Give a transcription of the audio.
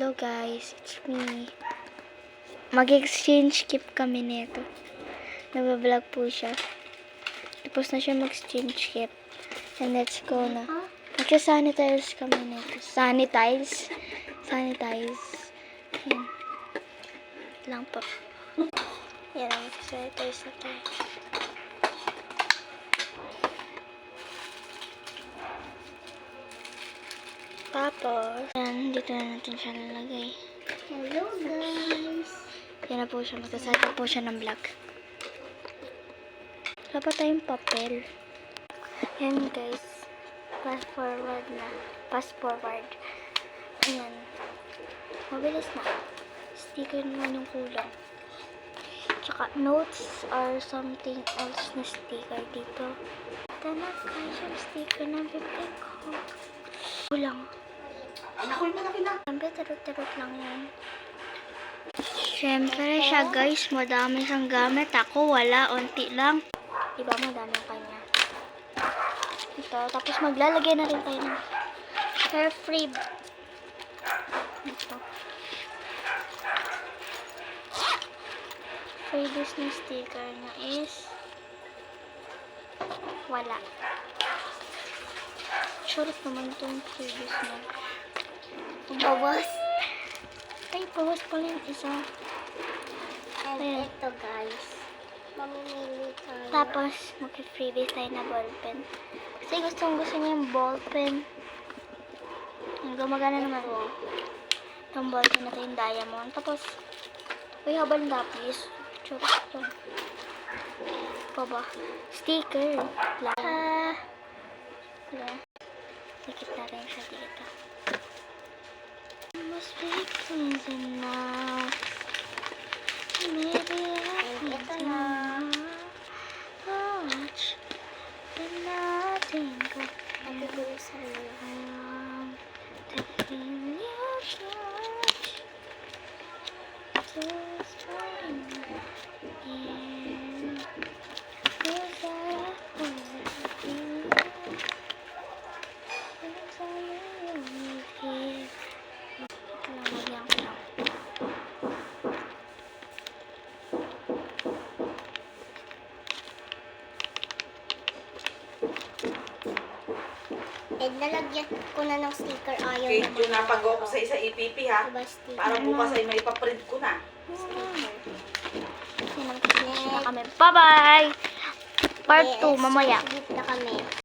Hello guys, it's me. Mag-exchange gift kami nito. Nag-vlog po siya. Tapos na siya mag-exchange gift. And let's go na. Mag-sanitize kami nito. Sanitize. Yan. Lang po. Yan, mag-sanitize na tayo. Tapos, yan, dito na natin siya lalagay. Hello guys! Yan na po siya, magsasalita po siya ng vlog. Wala pa tayong papel. Yan guys, fast forward na. Fast forward. Ayan. Mabilis na. Sticker naman yung kulang. Tsaka notes or something else na sticker dito. Ito na guys, yung sticker na bibig ko. Kulang. Ako'y malaki na. Siyempre, tarot-tarot lang yan. Siyempre siya guys, madami siyang gamit. Ako wala, onti lang. Diba, madami ang kanya. Ito, tapos maglalagay na rin tayo ng hair free. Ito. Freebies na sticker niya is wala. Short naman itong freebies na. Bawas. Ay, bawas pala yung isa. And Ayan. ito guys. Mamimili tayo. Tapos, mag-freebies tayo na ballpen. Kasi gusto niya yung ballpen. Ang gumagana naman po. Itong ballpen na ito yung diamond. Tapos, may habal lapis. Tsura ito. Pa ba? Sticker. Wala. Dikit natin siya dito. Must be cleansing now. Maybe I And ito can na. watch the nothing go. Nagbibilisan mo na. To feel your touch. To strong in. Cause I wanna feel. Cause I wanna feel. Lagyan ko lang. And nalagyan ko na ng sticker. Ayaw Okay, naman. yun napagawa ko sa isa EPP ha. Diba sticker? Para bukas ay may ipaprint ko na. Yan, mag-finish na kami. Bye-bye! Part 2, mamaya. Submit na kami.